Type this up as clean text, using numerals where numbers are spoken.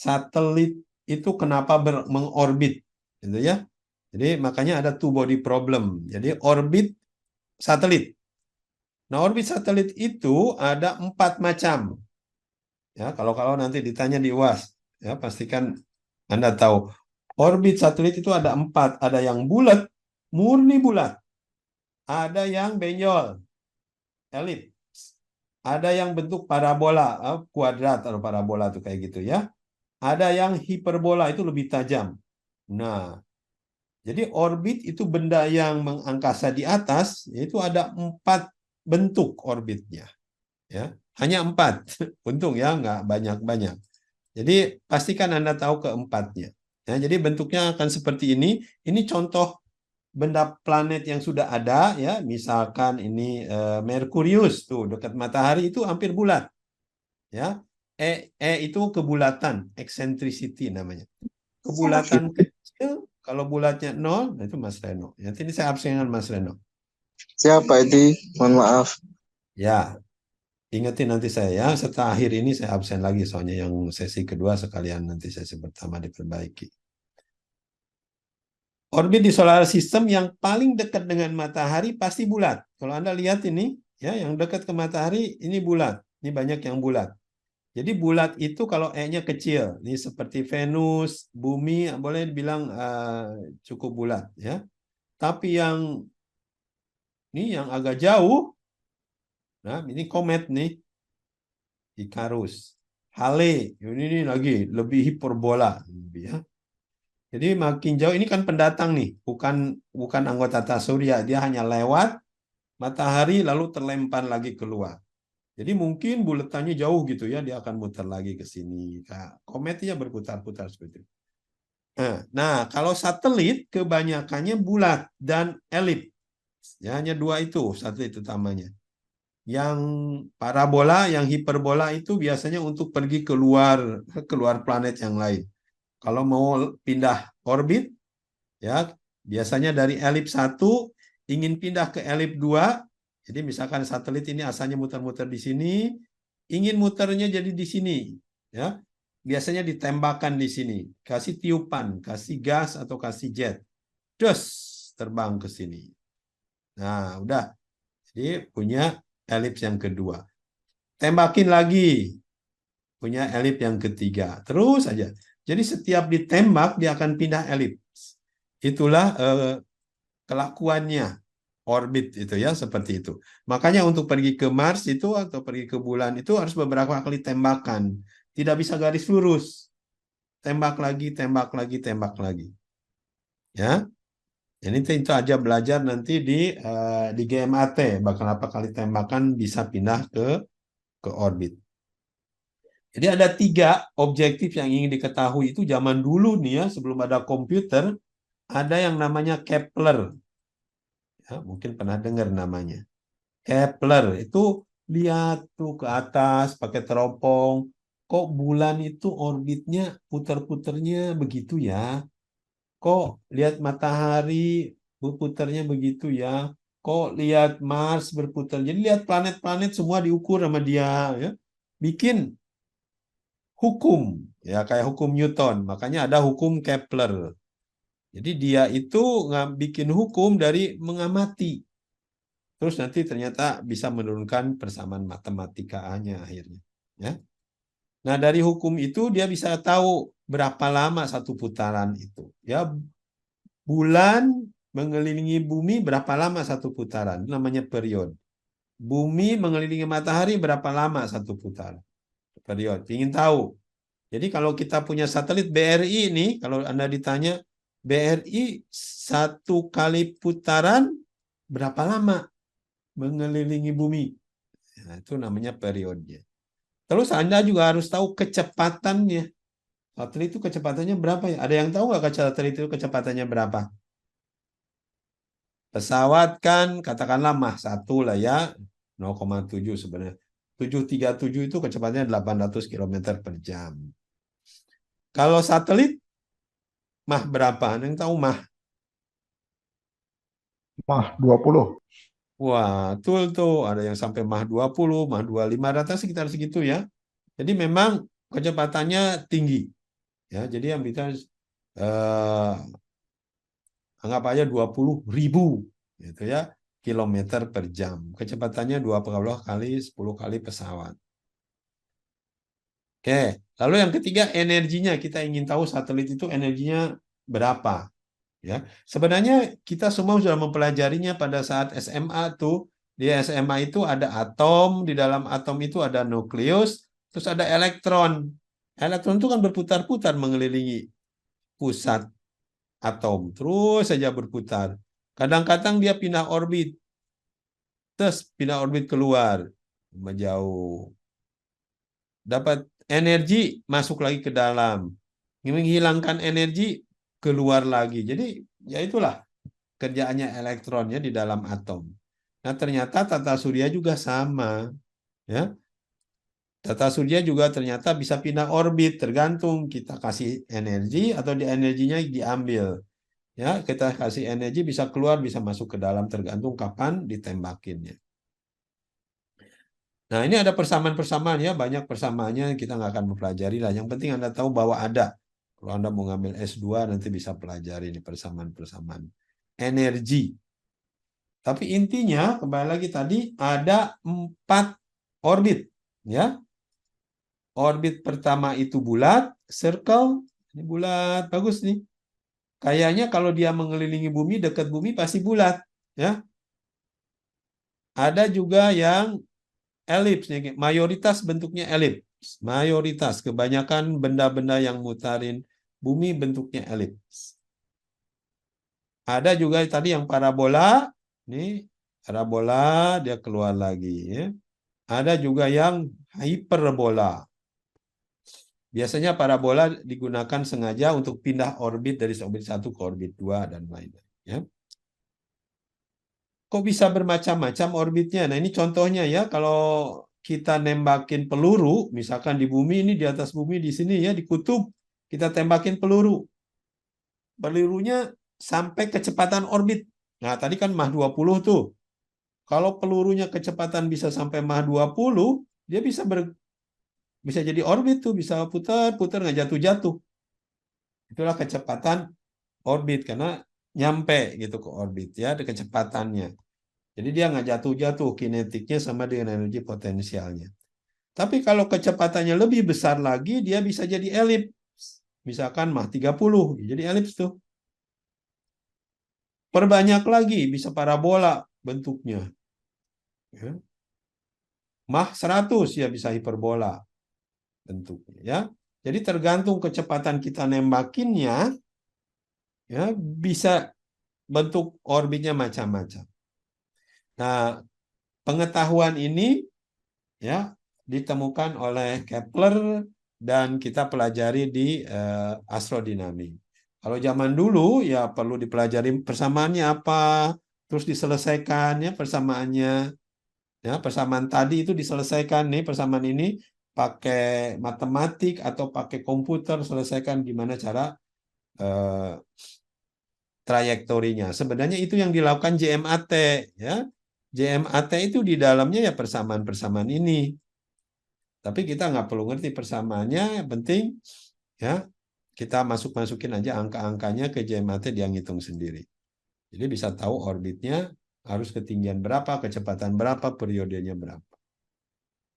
satelit itu kenapa mengorbit, gitu ya. Jadi makanya ada two body problem. Jadi orbit satelit. Nah, orbit satelit itu ada 4 macam. Ya, kalau nanti ditanya di UAS, ya pastikan Anda tahu. Orbit satelit itu ada 4. Ada yang bulat, murni bulat. Ada yang benjol, elip. Ada yang bentuk parabola, kuadrat atau parabola tuh kayak gitu ya. Ada yang hiperbola, itu lebih tajam. Nah, jadi orbit itu benda yang mengangkasa di atas, yaitu ada 4 bentuk orbitnya. Ya, hanya 4. Untung ya, nggak banyak-banyak. Jadi pastikan Anda tahu keempatnya. Ya, jadi bentuknya akan seperti ini. Ini contoh benda planet yang sudah ada ya. Misalkan ini Merkurius tuh dekat matahari itu hampir bulat. Ya. Itu kebulatan, eccentricity namanya. Kebulatan kecil, kalau bulatnya 0, nah itu Mas Reno. Nanti ini saya absen dengan Mas Reno. Siapa itu? Mohon maaf. Ya, ingetin nanti saya ya. Setelah akhir ini saya absen lagi soalnya yang sesi kedua sekalian nanti sesi pertama diperbaiki. Orbit di solar system yang paling dekat dengan matahari pasti bulat. Kalau Anda lihat ini, ya, yang dekat ke matahari ini bulat. Ini banyak yang bulat. Jadi bulat itu kalau E-nya kecil, ini seperti Venus, Bumi, boleh dibilang cukup bulat, ya. Tapi yang ini yang agak jauh, nah ini komet nih, Icarus, Hale, ini lagi lebih hiperbola, ya. Jadi makin jauh ini kan pendatang nih, bukan anggota tata surya, dia hanya lewat matahari lalu terlempar lagi keluar. Jadi mungkin buletannya jauh gitu ya, dia akan muter lagi ke sini. Nah, kometnya berputar-putar seperti itu. Nah, kalau satelit kebanyakannya bulat dan elip. Ya, hanya 2 itu satelit utamanya. Yang parabola, yang hiperbola itu biasanya untuk pergi keluar planet yang lain. Kalau mau pindah orbit, ya biasanya dari elip 1 ingin pindah ke elip 2. Jadi misalkan satelit ini asalnya muter-muter di sini, ingin muternya jadi di sini, ya. Biasanya ditembakkan di sini, kasih tiupan, kasih gas atau kasih jet. Terus terbang ke sini. Nah, udah. Jadi punya elips yang kedua. Tembakin lagi, punya elips yang ketiga. Terus aja. Jadi setiap ditembak dia akan pindah elips. Itulah kelakuannya orbit itu ya, seperti itu. Makanya untuk pergi ke Mars itu atau pergi ke bulan itu harus beberapa kali tembakan. Tidak bisa garis lurus. Tembak lagi, tembak lagi, tembak lagi. Ya. Ini itu aja belajar nanti di GMAT, bakal apa kali tembakan bisa pindah ke orbit. Jadi ada 3 objektif yang ingin diketahui itu zaman dulu nih ya, sebelum ada komputer, ada yang namanya Kepler. Ya, mungkin pernah dengar namanya. Kepler itu lihat tuh ke atas pakai teropong, kok bulan itu orbitnya putar-putarnya begitu ya? Kok lihat matahari berputarnya begitu ya? Kok lihat Mars berputar? Jadi lihat planet-planet semua diukur sama dia ya. Bikin hukum ya kayak hukum Newton. Makanya ada hukum Kepler. Jadi dia itu nggak bikin hukum dari mengamati. Terus nanti ternyata bisa menurunkan persamaan matematikanya akhirnya. Ya. Nah, dari hukum itu dia bisa tahu berapa lama satu putaran itu. Ya, bulan mengelilingi bumi berapa lama satu putaran. Itu namanya period. Bumi mengelilingi matahari berapa lama satu putaran. Period. Ingin tahu. Jadi kalau kita punya satelit BRI ini, kalau Anda ditanya, BRI satu kali putaran berapa lama mengelilingi bumi? Nah, itu namanya periodnya. Terus Anda juga harus tahu kecepatannya. Satelit itu kecepatannya berapa ya? Ada yang tahu nggak satelit itu kecepatannya berapa? Pesawat kan katakanlah Mach 1 lah ya, 0,7 sebenarnya. 737 itu kecepatannya 800 km per jam. Kalau satelit Mach berapa? Ada yang tahu Mach? Mah 20. Wah, betul tuh. Ada yang sampai Mach 20, Mach 25, rata sekitar segitu ya. Jadi memang kecepatannya tinggi. Ya, jadi yang bisa anggap aja 20.000 gitu ya, kilometer per jam. Kecepatannya 20 kali 10 kali pesawat. Oke, lalu yang ketiga energinya. Kita ingin tahu satelit itu energinya berapa. Ya, sebenarnya kita semua sudah mempelajarinya pada saat SMA tuh. Di SMA itu ada atom, di dalam atom itu ada nukleus, terus ada elektron. Elektron itu kan berputar-putar mengelilingi pusat atom, terus saja berputar. Kadang-kadang dia pindah orbit, terus pindah orbit keluar, menjauh. Dapat energi, masuk lagi ke dalam. Menghilangkan energi, keluar lagi. Jadi ya itulah kerjaannya elektronnya di dalam atom. Nah, ternyata tata surya juga sama, ya. Tata surya juga ternyata bisa pindah orbit, tergantung kita kasih energi atau di energinya diambil. Ya, kita kasih energi bisa keluar, bisa masuk ke dalam, tergantung kapan ditembakinnya. Nah, ini ada persamaan-persamaan ya, banyak persamaannya kita nggak akan mempelajari lah. Yang penting Anda tahu bahwa ada. Kalau Anda mau ngambil S2 nanti bisa pelajari ini persamaan-persamaan energi. Tapi intinya kembali lagi tadi ada 4 orbit, ya. Orbit pertama itu bulat, circle, ini bulat, bagus nih. Kayaknya kalau dia mengelilingi bumi, dekat bumi pasti bulat, ya. Ada juga yang elips, mayoritas bentuknya elips. Mayoritas, kebanyakan benda-benda yang mutarin bumi bentuknya elips. Ada juga tadi yang parabola, nih parabola dia keluar lagi. Ya. Ada juga yang hiperbola. Biasanya parabola digunakan sengaja untuk pindah orbit dari orbit 1 ke orbit 2 dan lain-lain. Ya. Kok bisa bermacam-macam orbitnya? Nah ini contohnya ya, kalau kita nembakin peluru, misalkan di bumi ini, di atas bumi, di sini ya, di kutub, kita tembakin peluru. Pelurunya sampai kecepatan orbit. Nah tadi kan Mach 20 tuh. Kalau pelurunya kecepatan bisa sampai Mach 20, dia bisa jadi orbit tuh, bisa putar-putar nggak jatuh-jatuh. Itulah kecepatan orbit karena nyampe gitu ke orbit ya, ada kecepatannya. Jadi dia nggak jatuh-jatuh, kinetiknya sama dengan energi potensialnya. Tapi kalau kecepatannya lebih besar lagi, dia bisa jadi elips. Misalkan Mach 30, jadi elips tuh. Perbanyak lagi, bisa parabola bentuknya. Ya. Mach 100 ya bisa hiperbola bentuknya. Ya. Jadi tergantung kecepatan kita nembakinnya, ya bisa bentuk orbitnya macam-macam. Nah, pengetahuan ini ya ditemukan oleh Kepler dan kita pelajari di astrodinamik. Kalau zaman dulu ya perlu dipelajari persamaannya apa, terus diselesaikan ya persamaannya. Ya, persamaan tadi itu diselesaikan nih, persamaan ini pakai matematik atau pakai komputer, selesaikan gimana cara trayektorinya. Sebenarnya itu yang dilakukan JMAT ya. JMAT itu di dalamnya ya persamaan-persamaan ini. Tapi kita nggak perlu ngerti persamaannya, yang penting ya kita masukin aja angka-angkanya ke JMAT, dia ngitung sendiri. Jadi bisa tahu orbitnya harus ketinggian berapa, kecepatan berapa, periodenya berapa.